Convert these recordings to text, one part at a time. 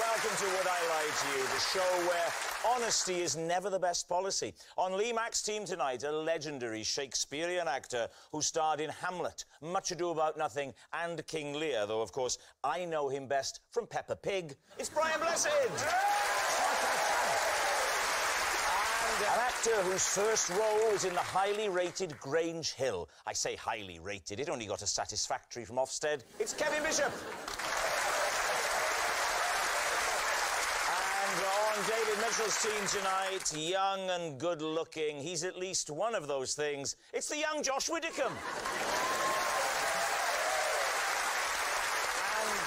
welcome to Would I Lie to You, the show where honesty is never the best policy. On Lee Mack's team tonight, a legendary Shakespearean actor who starred in Hamlet, Much Ado About Nothing and King Lear, though, of course, I know him best from Peppa Pig. It's Brian Blessed! An actor whose first role was in the highly rated Grange Hill. I say highly rated, it only got a satisfactory from Ofsted. It's Kevin Bishop! And on David Mitchell's team tonight, young and good-looking, he's at least one of those things. It's the young Josh Widdicombe.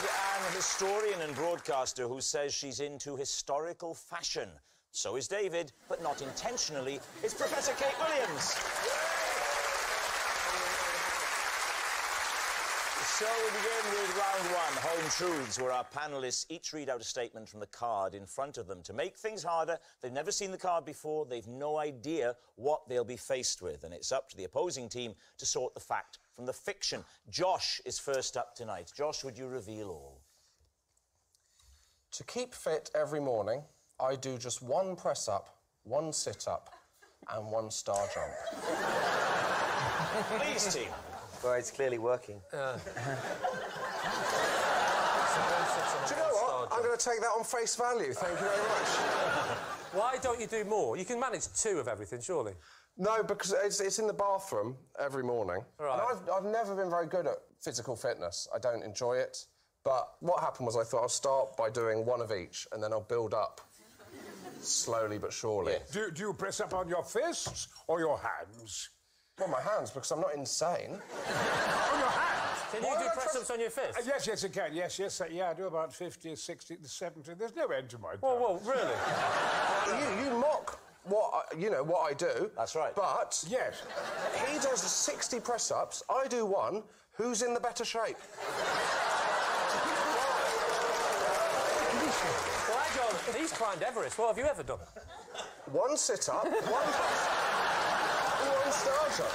And an historian and broadcaster who says she's into historical fashion. So is David, but not intentionally. It's Professor Kate Williams. So we begin with round one, Home Truths, where our panellists each read out a statement from the card in front of them. To make things harder, they've never seen the card before, they've no idea what they'll be faced with, and it's up to the opposing team to sort the fact from the fiction. Josh is first up tonight. Josh, would you reveal all? To keep fit every morning, I do just one press-up, one sit-up, and one star jump. Please, team. Well, it's clearly working. Do you know what? I'm going to take that on face value. Thank you very much. Why don't you do more? You can manage 2 of everything, surely. No, because it's in the bathroom every morning. Right. And I've never been very good at physical fitness. I don't enjoy it. But what happened was I thought I'll start by doing one of each, and then I'll build up. Slowly but surely. Do you press up on your fists or your hands? Well, my hands, because I'm not insane. On your hands? Can you do press-ups on your fists? Yes, I can. Yes. Yeah, I do about 50, 60, 70. There's no end to my time. Whoa, really? You mock what I do. That's right. But... Yes. He does 60 press-ups, I do 1. Who's in the better shape? He's climbed Everest. What have you ever done? 1 sit-up, 1 star jump.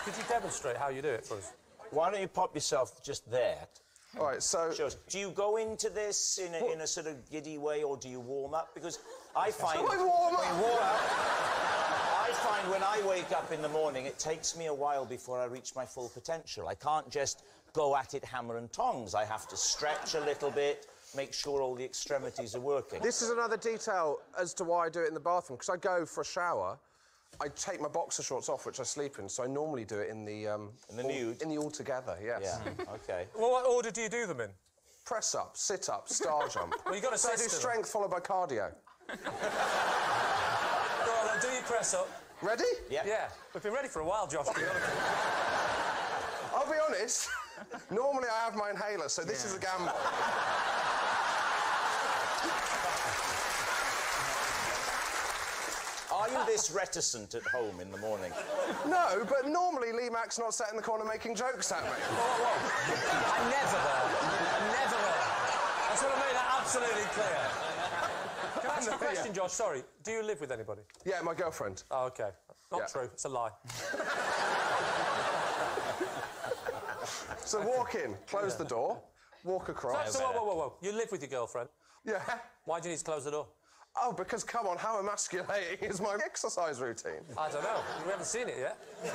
Could you demonstrate how you do it for us? Why don't you pop yourself just there? All right, so... Sure. Do you go into this in a sort of giddy way, or do you warm up? Because I find... I warm up! I find when I wake up in the morning, it takes me a while before I reach my full potential. I can't just go at it hammer and tongs. I have to stretch a little bit, make sure all the extremities are working. This is another detail as to why I do it in the bathroom, because I go for a shower, I take my boxer shorts off, which I sleep in, so I normally do it in the... in the nude? In the all-together, yes. Yeah, OK. Well, what order do you do them in? Press-up, sit-up, star jump. Well, you've got a So I do strength followed by cardio. Go on, then, do your press-up. Ready? Yeah. Yeah. We've been ready for a while, Josh. I'll be honest, normally I have my inhaler, so this is a gamble. Are you this reticent at home in the morning? No, but normally Lee Mack's not sat in the corner making jokes at me. I'm never there. I'm never there. I just want to make that absolutely clear. Can I ask you a question, Josh? Sorry. Do you live with anybody? Yeah, my girlfriend. Oh, OK. Not true. It's a lie. So walk in, close the door, walk across. So, whoa. You live with your girlfriend? Yeah. Why do you need to close the door? Oh, because, come on, how emasculating is my exercise routine? I don't know. We haven't seen it yet. I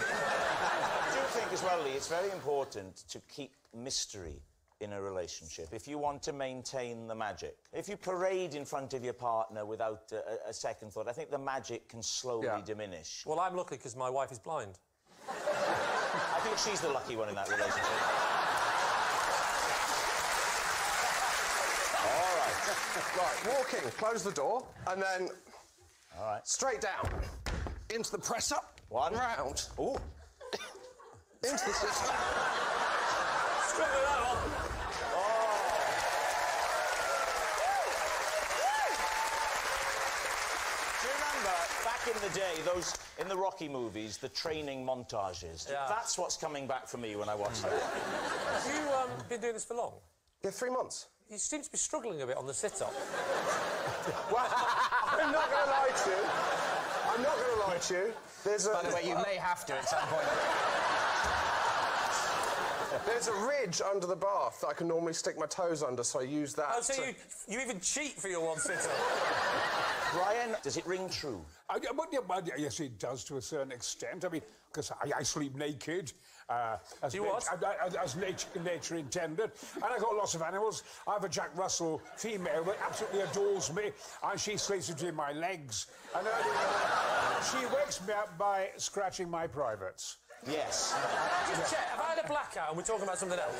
do think as well, Lee, it's very important to keep mystery in a relationship if you want to maintain the magic. If you parade in front of your partner without a second thought, I think the magic can slowly diminish. Well, I'm lucky because my wife is blind. I think she's the lucky one in that relationship. All right. Right, walk in, close the door, and then... All right. Straight down. Into the press-up. 1 round. Ooh. Into the sit-up. Straight with that one. Do you remember, back in the day, those, in the Rocky movies, the training montages? Yeah. That's what's coming back for me when I watch that. Have you been doing this for long? Yeah, 3 months. You seem to be struggling a bit on the sit-up. Well, I'm not going to lie to you. I'm not going to lie to you. There's a... By the way, you may have to at some point. There's a ridge under the bath that I can normally stick my toes under, so I use that. Oh, so you even cheat for your one sitter? Brian, does it ring true? Yes, it does to a certain extent. I mean, because I sleep naked. As You what? As nature intended. And I've got lots of animals. I have a Jack Russell female that absolutely adores me, and she sleeps between my legs. And she wakes me up by scratching my privates. Yes. Just check, have I had a blackout and we're talking about something else?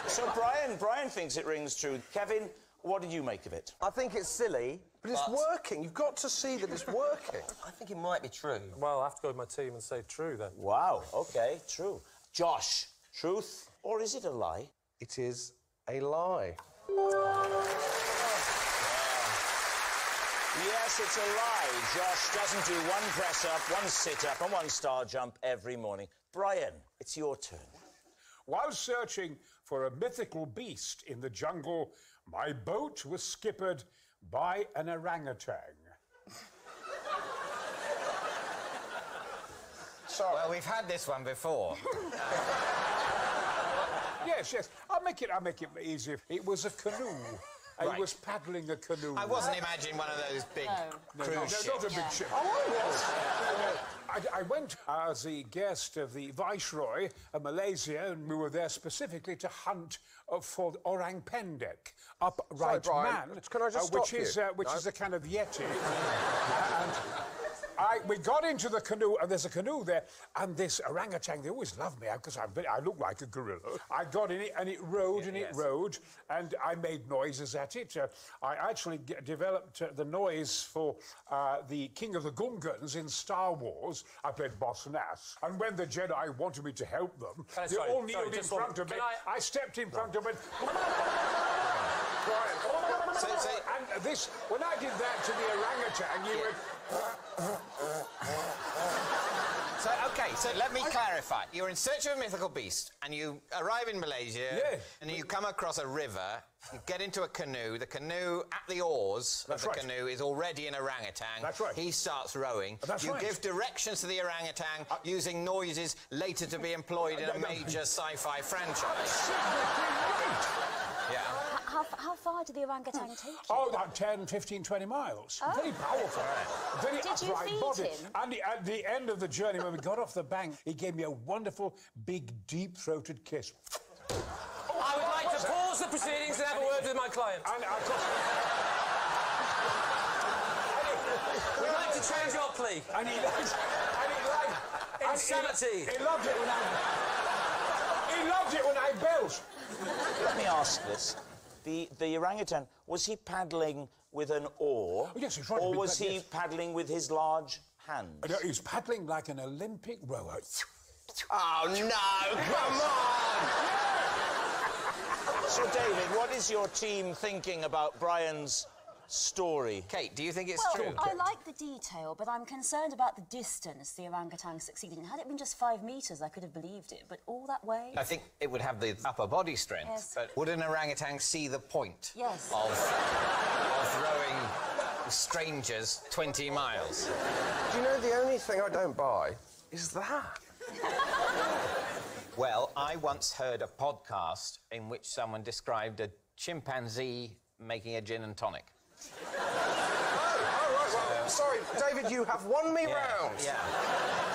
So Brian thinks it rings true. Kevin, what did you make of it? I think it's silly, But it's working. You've got to see that it's working. I think it might be true. Well, I have to go with my team and say true, then. Wow, OK, true. Josh, truth or is it a lie? It is a lie. Yes, it's a lie. Josh doesn't do one press-up, one sit-up and one star jump every morning. Brian, it's your turn. While searching for a mythical beast in the jungle, my boat was skippered by an orangutan. Sorry. Well, we've had this one before. Yes. I'll make it easy. It was a canoe. Right. He was paddling a canoe. I wasn't imagining one of those big cruise ships. Not a big ship. I went as the guest of the Viceroy of Malaysia, and we were there specifically to hunt for the orang pendek, upright Brian, man, can I just stop which is a kind of yeti. And we got into the canoe, and there's a canoe there, and this orangutan, they always love me because I look like a gorilla. I got in it, and it rode, and I made noises at it. I actually developed the noise for the King of the Gungans in Star Wars. I played Boss Nass, and when the Jedi wanted me to help them, they all kneeled in front of me. I stepped in front of them. And this, when I did that to the orangutan, you went... So let me clarify. You're in search of a mythical beast, and you arrive in Malaysia, and you come across a river, you get into a canoe, the canoe, at the oars of the canoe, is already an orangutan. That's right. He starts rowing. That's you right. give directions to the orangutan, using noises later to be employed in a major sci-fi franchise. Yeah. How far did the orangutan take you? Oh, about 10, 15, 20 miles. Oh. Very powerful. Very Did you upright feed body. him? And at the end of the journey, when we got off the bank, he gave me a wonderful, big, deep-throated kiss. I would like to pause the proceedings and have a word with my client. And We'd like to change your plea. And he liked... Insanity. He loved it when I belched. Let me ask this. The orangutan, was he paddling with an oar? Yes, he was right. Or was he paddling with his large hands? No, he was paddling like an Olympic rower. Oh, no, come on! So, David, what is your team thinking about Brian's story? Kate, do you think it's Well, true? I like the detail, but I'm concerned about the distance the orangutan succeeded in. Had it been just 5 metres, I could have believed it, but all that way? I think it would have the upper body strength, Yes. but would an orangutan see the point Yes. of throwing strangers 20 miles? Do you know the only thing I don't buy is that? Well, I once heard a podcast in which someone described a chimpanzee making a gin and tonic. Well, sorry, David, you have won me round. Yeah.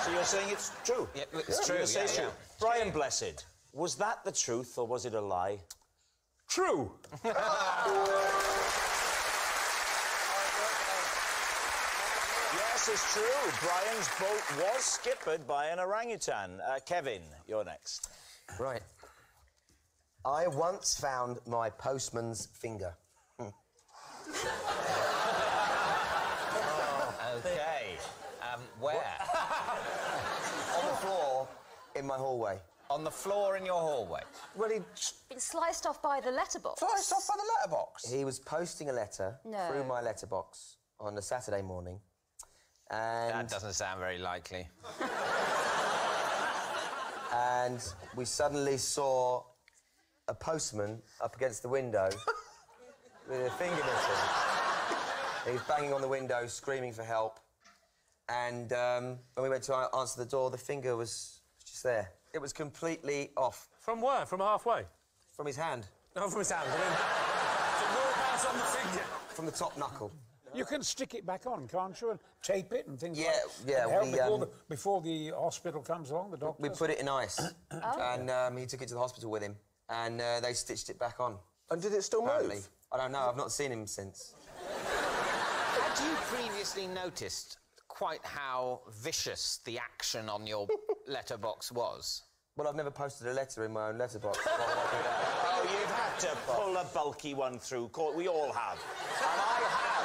So you're saying it's true? Yeah, it's true, You're saying it's yeah. true. Brian Blessed, was that the truth or was it a lie? True. Yes, it's true. Brian's boat was skippered by an orangutan. Kevin, you're next. Right. I once found my postman's finger. OK. Where? On the floor in my hallway. On the floor in your hallway? Well, he Been sliced off by the letterbox. sliced off by the letterbox. He was posting a letter through my letterbox on a Saturday morning. And That doesn't sound very likely. and we suddenly saw a postman up against the window with a finger missing. He was banging on the window, screaming for help. And when we went to answer the door, the finger was just there. It was completely off. From where? From halfway? From his hand. No, from his hand. I mean, so whereabouts on the finger? From the top knuckle. You can stick it back on, can't you, and tape it and things like that. Yeah, before the hospital comes along, the doctor. We put it in ice, and he took it to the hospital with him, and they stitched it back on. And did it still move? I don't know. I've not seen him since. Had you previously noticed quite how vicious the action on your letterbox was? Well, I've never posted a letter in my own letterbox. Oh, you've had to pull a bulky one through. We all have. And I have.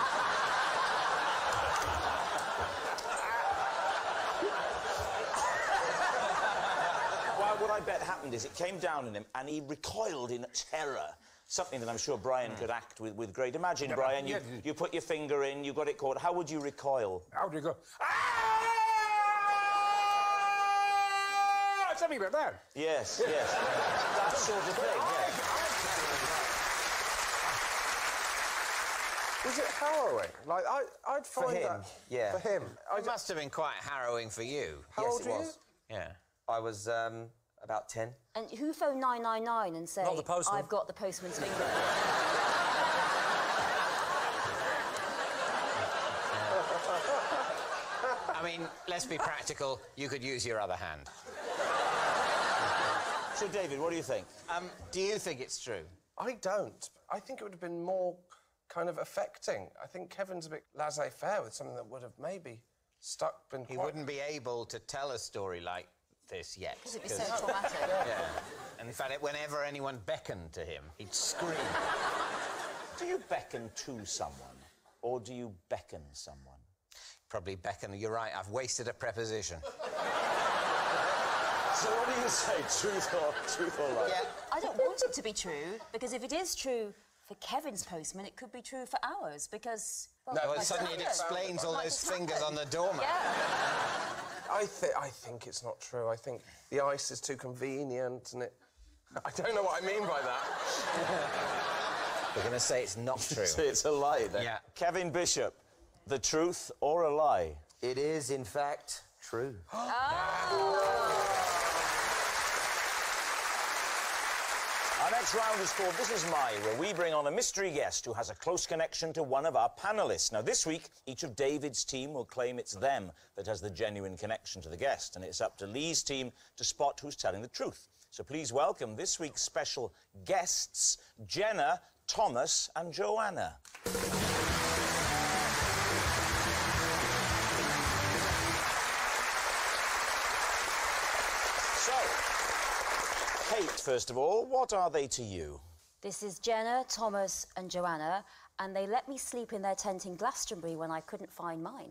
Well, what I bet happened is it came down on him and he recoiled in terror. Something that I'm sure Brian could act with great... Imagine, Brian, you put your finger in, you got it caught. How would you recoil? How would you go? Something like that. Yes, yes. That sort of thing, yeah. Was it harrowing? Like, I'd find that... Yeah. For him. It must have been quite harrowing for you. How old were you? Yeah. I was about 10. And who phoned 999 and said, Not the postman. I've got the postman's finger? I mean, let's be practical. You could use your other hand. So, David, what do you think? Do you think it's true? I don't. I think it would have been more kind of affecting. I think Kevin's a bit laissez-faire with something that would have maybe been He wouldn't be able to tell a story like this yet. Because it'd be so traumatic. Yeah. And in fact, whenever anyone beckoned to him, he'd scream. Do you beckon to someone, or do you beckon someone? Probably beckon. You're right, I've wasted a preposition. So what do you say, truth or lie? Yeah. I don't want it to be true, because if it is true for Kevin's postman, it could be true for ours, because... Well, No, suddenly it explains all those fingers on the doormat. Yeah. I think it's not true. I think the ice is too convenient and it... I don't know what I mean by that. We're going to say it's not true. So it's a lie, then? Yeah. Kevin Bishop, the truth or a lie? It is, in fact, true. Our next round is called This Is My, where we bring on a mystery guest who has a close connection to one of our panellists. Now, this week, each of David's team will claim it's them that has the genuine connection to the guest, and it's up to Lee's team to spot who's telling the truth. So please welcome this week's special guests, Jenna, Thomas and Joanna. Kate, first of all, what are they to you? This is Jenna, Thomas and Joanna, and they let me sleep in their tent in Glastonbury when I couldn't find mine.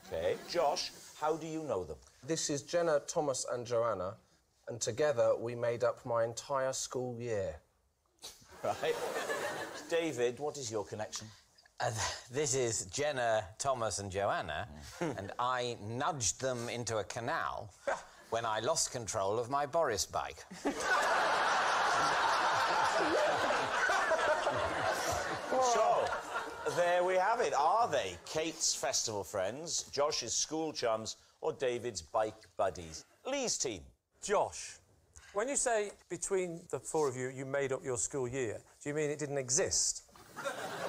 OK. Josh, how do you know them? This is Jenna, Thomas and Joanna, and together we made up my entire school year. Right. David, what is your connection? This is Jenna, Thomas and Joanna, and I nudged them into a canal when I lost control of my Boris bike. So, there we have it. Are they Kate's festival friends, Josh's school chums, or David's bike buddies? Lee's team. Josh, when you say between the four of you, you made up your school year, do you mean it didn't exist?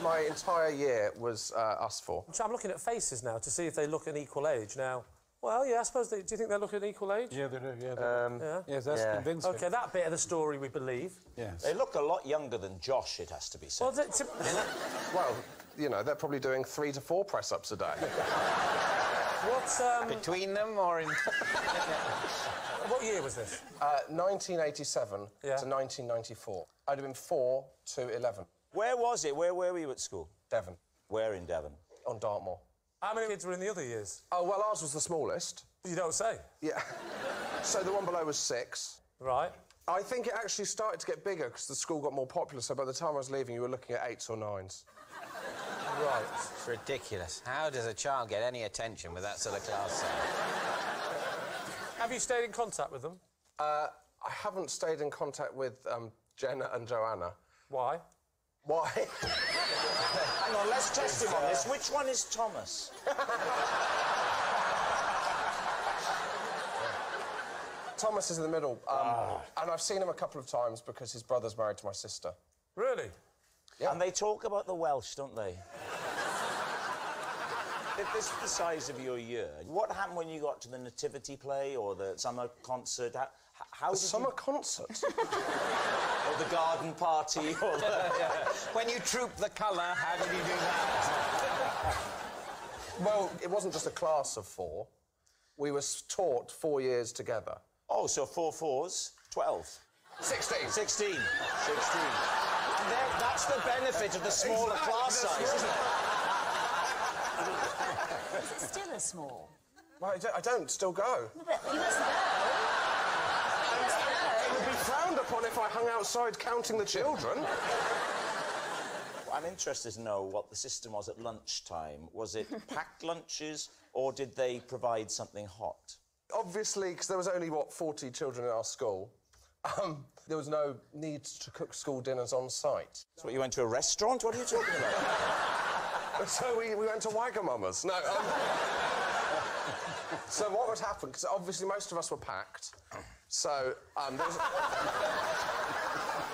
My entire year was us four. So I'm looking at faces now to see if they look an equal age. Now, well, yeah, I suppose they... Do you think they look an equal age? Yeah, they do, yeah. Yeah? Yes, that's convincing. OK, that bit of the story we believe. Yes. They look a lot younger than Josh, it has to be said. Well, Well, you know, they're probably doing 3 to 4 press-ups a day. What's, Between them or in... What year was this? 1987 to 1994. I'd have been 4 to 11. Where was it? Where were you at school? Devon. Where in Devon? On Dartmoor. How many kids were in the other years? Oh, well, ours was the smallest. You don't say. Yeah. So the one below was 6. Right. I think it actually started to get bigger because the school got more popular, so by the time I was leaving, you were looking at 8s or 9s. Right. It's ridiculous. How does a child get any attention with that sort of class size? Have you stayed in contact with them? I haven't stayed in contact with Jenna and Joanna. Why? Why? Hang on, let's test him on this. Which one is Thomas? Thomas is in the middle. And I've seen him a couple of times because his brother's married to my sister. Really? Yeah. And they talk about the Welsh, don't they? If this is the size of your year, what happened when you got to the nativity play or the summer concert? How The did summer concert? Or the garden party, or the... When you troop the colour, how did you do that? Well, it wasn't just a class of 4. We were taught 4 years together. Oh, so 4 4s, 12. 16. 16. 16. And that's the benefit of the smaller class size, isn't it? Is it still as small? Well, I don't still go. No, but you must go. It would be frowned upon if I hung outside counting the children. I'm interested to know what the system was at lunchtime. Was it packed lunches, or did they provide something hot? Obviously, because there was only, 40 children in our school, there was no need to cook school dinners on site. So what, you went to a restaurant? What are you talking about? So we went to Wagamama's. No, So what would happen, because obviously most of us were packed, so there was...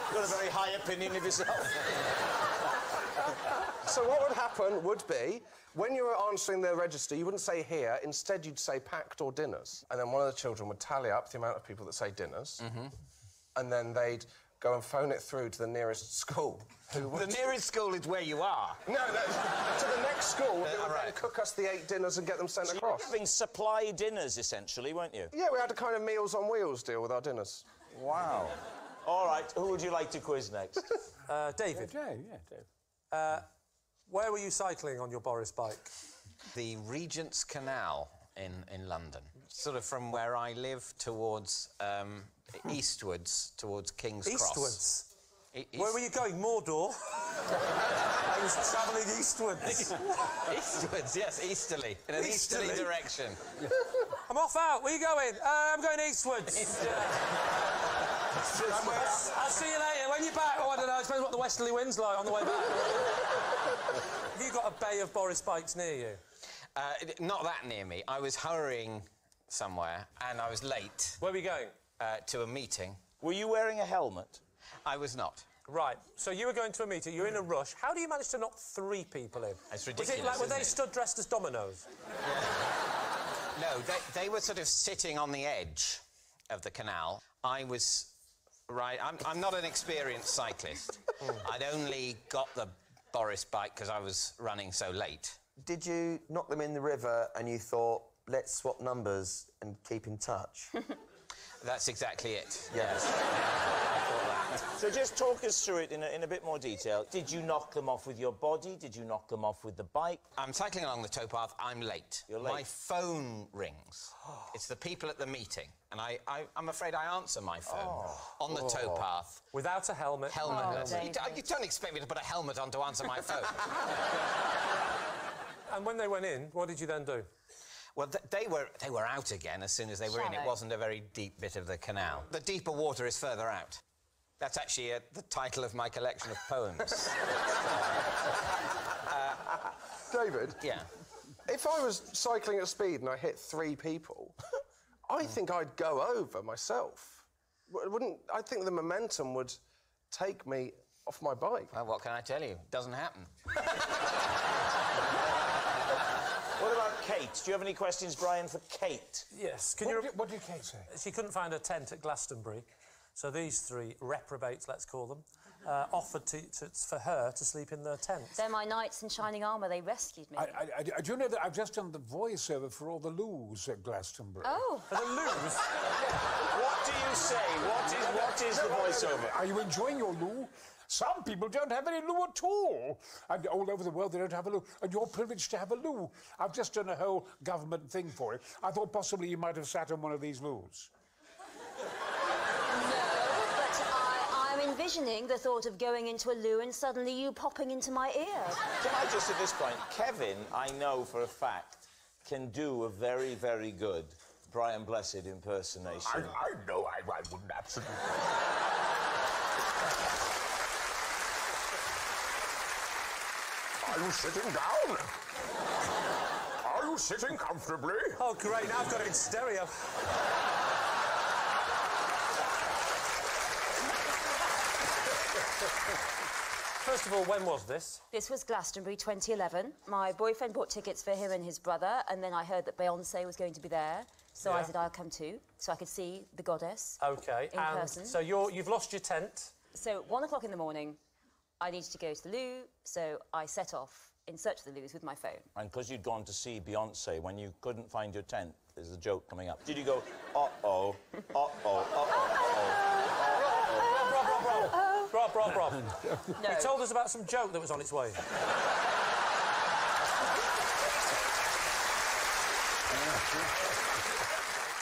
You've got a very high opinion of yourself. So what would happen would be, when you were answering the register, you wouldn't say here, instead you'd say packed or dinners. And then one of the children would tally up the amount of people that say dinners, and then they'd go and phone it through to the nearest school. The nearest school is where you are. No, to the next school, who would then cook us the 8 dinners and get them sent across. You were having supply dinners, essentially, weren't you? Yeah, we had a kind of Meals on Wheels deal with our dinners. Wow. All right, who would you like to quiz next? David. Dave, yeah, Dave. Where were you cycling on your Boris bike? The Regent's Canal in London. Sort of from where I live towards eastwards, towards King's Cross. Eastwards? Where were you going? Mordor? I was travelling eastwards. Eastwards, yes, easterly. In an easterly direction. I'm off out. Where are you going? I'm going eastwards. I'll see you later. When you're back, I don't know. It depends what the westerly wind's like on the way back. Have you got a bay of Boris bikes near you? Not that near me. I was hurrying somewhere and I was late. Where were you going? To a meeting. Were you wearing a helmet? I was not. Right, so you were going to a meeting, you're in a rush. How do you manage to knock 3 people in? It's ridiculous, Was it like, were they isn't it? stood dressed as dominoes? No, they were sort of sitting on the edge of the canal. I was... Right, I'm not an experienced cyclist. I'd only got the Boris bike because I was running so late. Did you knock them in the river and you thought, let's swap numbers and keep in touch? That's exactly it. Yes. So just talk us through it in a bit more detail. Did you knock them off with your body? Did you knock them off with the bike? I'm cycling along the towpath. I'm late. You're late. My phone rings. It's the people at the meeting. And I'm afraid I answer my phone on the towpath. Without a helmet? Helmetless. David. You don't expect me to put a helmet on to answer my phone. And when they went in, what did you then do? Well, they were out again as soon as they were in. It Shallow. wasn't a very deep bit of the canal. The deeper water is further out. That's actually the title of my collection of poems. David? Yeah. If I was cycling at speed and I hit 3 people, I think I'd go over myself. I think the momentum would take me off my bike. Well, what can I tell you? Doesn't happen. What about Kate? Do you have any questions, Brian, for Kate? Yes. What did Kate say? She couldn't find a tent at Glastonbury, so these 3 reprobates, let's call them, offered for her to sleep in their tent. They're my knights in shining armour. They rescued me. Do you know that I've just done the voiceover for all the loos at Glastonbury? Oh. For the loos? What do you say? What is the voiceover? Are you enjoying your loo? Some people don't have any loo at all. And all over the world, they don't have a loo. And you're privileged to have a loo. I've just done a whole government thing for it. I thought possibly you might have sat on one of these loos. No, but I'm envisioning the thought of going into a loo and suddenly you popping into my ear. Can I just, at this point, Kevin, I know for a fact, can do a very, very good Brian Blessed impersonation. I know I wouldn't absolutely. Are you sitting down? Are you sitting comfortably? Oh, great, now I've got it in stereo. First of all, when was this? This was Glastonbury 2011. My boyfriend bought tickets for him and his brother, and then I heard that Beyoncé was going to be there. So I said I'll come too, so I could see the goddess. OK, in person. So you've lost your tent. So 1 o'clock in the morning, I needed to go to the loo, so I set off in search of the loos with my phone. And because you'd gone to see Beyoncé, when you couldn't find your tent, there's a joke coming up. Did you go, uh-oh, uh-oh, uh-oh, uh-oh? Rob. No. He told us about some joke that was on its way.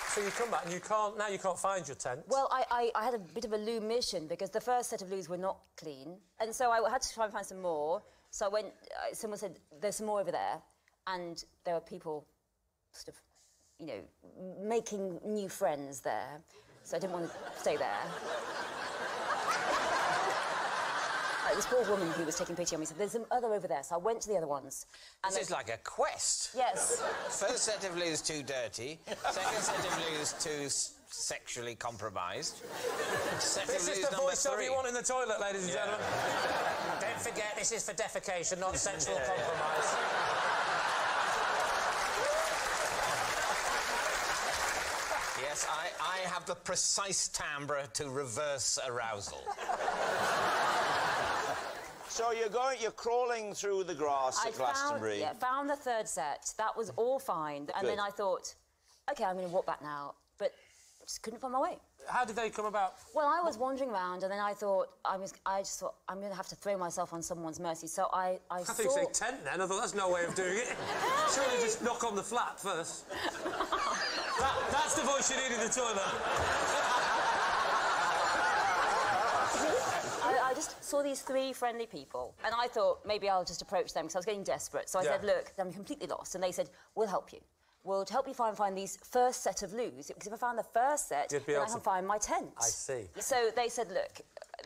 So you come back and you can't find your tent. Well, I had a bit of a loo mission because the first set of loos were not clean, and so I had to try and find some more. So I went. Someone said there's some more over there, and there were people, sort of, you know, making new friends there. So I didn't want to stay there. This poor woman who was taking pity on me said, there's some other over there. So I went to the other ones. And This is like a quest. Yes. First set of loos too dirty. Second set of loos too sexually compromised. Set This of is loos the number voiceover 3. you want in the toilet, ladies and gentlemen. Don't forget, this is for defecation, not sexual compromise. Yes, I have the precise timbre to reverse arousal. So you're crawling through the grass at Glastonbury. Found the third set. That was all fine. And then I thought, OK, I'm going to walk back now. But just couldn't find my way. How did they come about? Well, I was wandering around, and then I just thought, I'm going to have to throw myself on someone's mercy. So I thought you said tent then. I thought that's no way of doing it. Surely just knock on the flap first. That's the voice you need in the toilet. I just saw these 3 friendly people, and I thought maybe I'll just approach them because I was getting desperate. So I said, look, I'm completely lost. And they said, we'll help you. We'll help you find these first set of loos. Because if I found the first set, then I can find my tent. I see. So they said, look,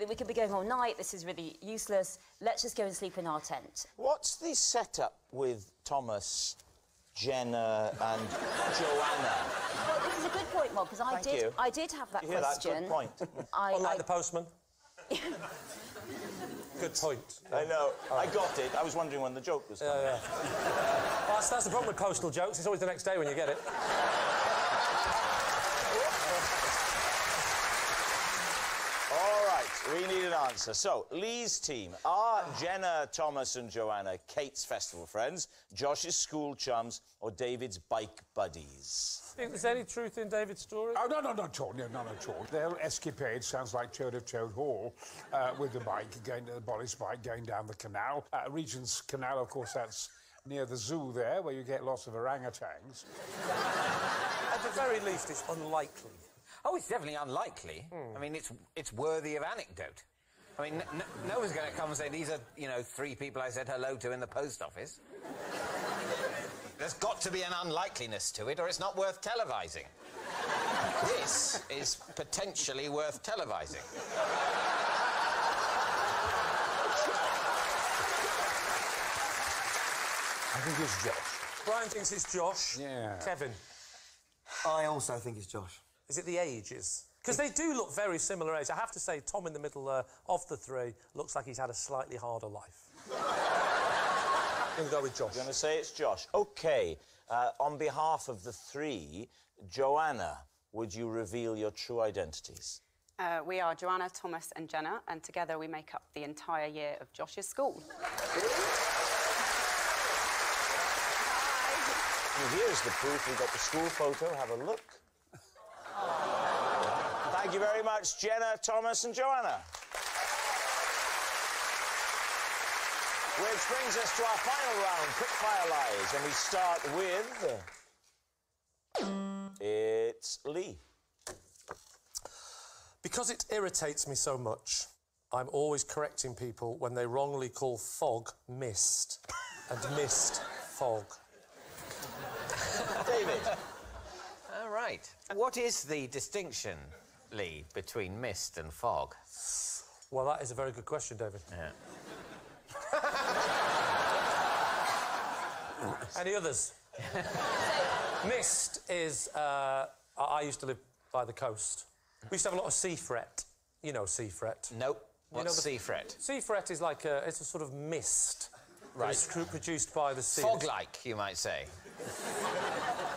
we could be going all night. This is really useless. Let's just go and sleep in our tent. What's the setup with Thomas, Jenna and Joanna? Well, this is a good point, Bob, because I did have that question. That's a good point. Unlike the postman. Good point. I know. I got it. I was wondering when the joke was coming. Well, that's the problem with postal jokes. It's always the next day when you get it. All right, we need an answer. So, Lee's team. Are Jenna, Thomas and Joanna Kate's festival friends, Josh's school chums or David's bike buddies? Think there's any truth in David's story? Oh, no, not at all. No, none at all. Their escapade sounds like Chode of Chode Hall with the bike, going to the Bolly's bike, going down the canal. Regent's Canal, of course, that's near the zoo there, where you get lots of orangutans. At the very least, it's unlikely. Oh, it's definitely unlikely. I mean, it's worthy of anecdote. I mean, no one's going to come and say, these are, 3 people I said hello to in the post office. There's got to be an unlikeliness to it, or it's not worth televising. This is potentially worth televising. I think it's Josh. Brian thinks it's Josh. Yeah. Kevin? I also think it's Josh. Is it the ages? Because they do look very similar age. I have to say, Tom in the middle of the 3 looks like he's had a slightly harder life. I'm going to go with Josh. I'm going to say it's Josh. OK. On behalf of the 3, Joanna, would you reveal your true identities? We are Joanna, Thomas and Jenna, and together we make up the entire year of Josh's school. And here's the proof. We've got the school photo. Have a look. Thank you very much, Jenna, Thomas and Joanna. Which brings us to our final round, quickfire lies, and we start with... It's Lee. Because it irritates me so much, I'm always correcting people when they wrongly call fog mist and mist fog. David. All right. What is the distinction, Lee, between mist and fog? Well, that is a very good question, David. Yeah. Any others? Mist is... I used to live by the coast. We used to have a lot of sea fret. You know sea fret. Nope. What's sea fret? Sea fret is like it's a sort of mist. Right. It's produced by the sea. Fog-like, you might say.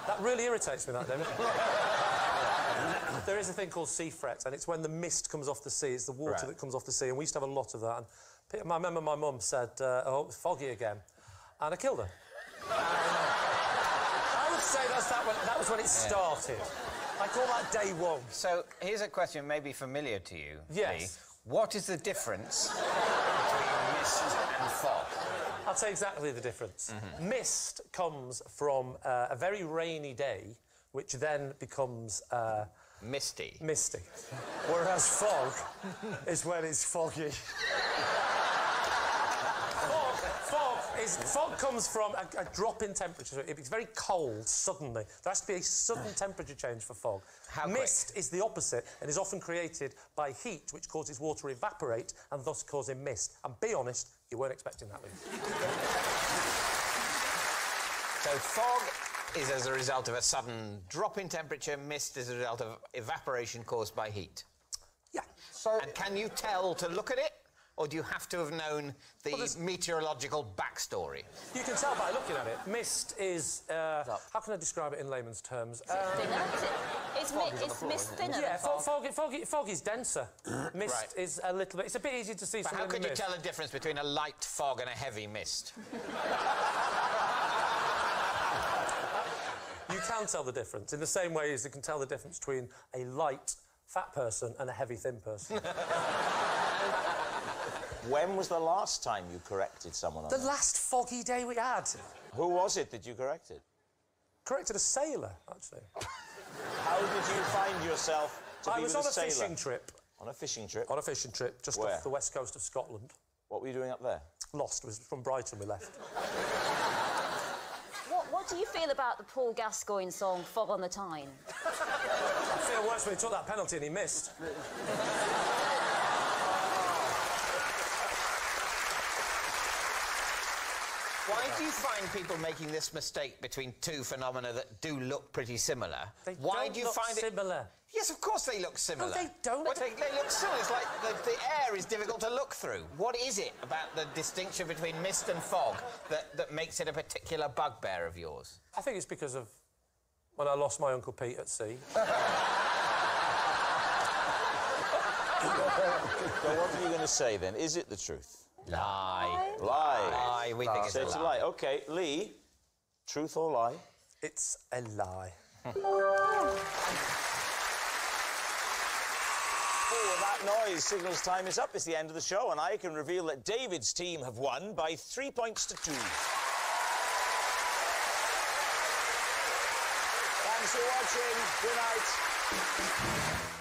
That really irritates me, that, David. There is a thing called sea fret, and it's when the mist comes off the sea. It's the water that comes off the sea, and we used to have a lot of that. And I remember my mum said, oh, it's foggy again. And I killed her. I would say that was when it started. I call that day one. So, here's a question maybe familiar to you, Yes. Lee. What is the difference between mist and fog? I'll tell you exactly the difference. Mist comes from a very rainy day, which then becomes... Misty. Misty. Whereas fog is when it's foggy. Fog comes from a drop in temperature. It's very cold suddenly. There has to be a sudden temperature change for fog. Mist is the opposite and is often created by heat, which causes water to evaporate and thus causing mist. And be honest, you weren't expecting that, Lee. So fog is as a result of a sudden drop in temperature, mist is a result of evaporation caused by heat. Yeah. And can you tell to look at it? Or do you have to have known the meteorological backstory? You can tell by looking at it. Mist is... how can I describe it in layman's terms? It's mist thinner. Yeah, fog is denser. Mist is a little bit... It's a bit easier to see. But how could you tell the difference between a light fog and a heavy mist? You can tell the difference in the same way as you can tell the difference between a light, fat person and a heavy, thin person. When was the last time you corrected someone on The that? last foggy day we had. Who was it that you corrected? Corrected a sailor, actually. How did you find yourself to be with a sailor? I was on a fishing trip. On a fishing trip? On a fishing trip, just off the west coast of Scotland. What were you doing up there? Lost. It was from Brydon we left. What do you feel about the Paul Gascoigne song Fog on the Tyne? I feel worse when he took that penalty and he missed. Why do you find people making this mistake between two phenomena that do look pretty similar? Why do you find it similar? Yes, of course they look similar. No, they don't. Well, they look similar. It's like the air is difficult to look through. What is it about the distinction between mist and fog that makes it a particular bugbear of yours? I think it's because of when I lost my Uncle Pete at sea. So what are you going to say, then? Is it the truth? Lie. Lie. We think it's a lie. OK, Lee, truth or lie? It's a lie. Oh, that noise signals time is up. It's the end of the show, and I can reveal that David's team have won by 3 points to 2. Thanks for watching. Good night.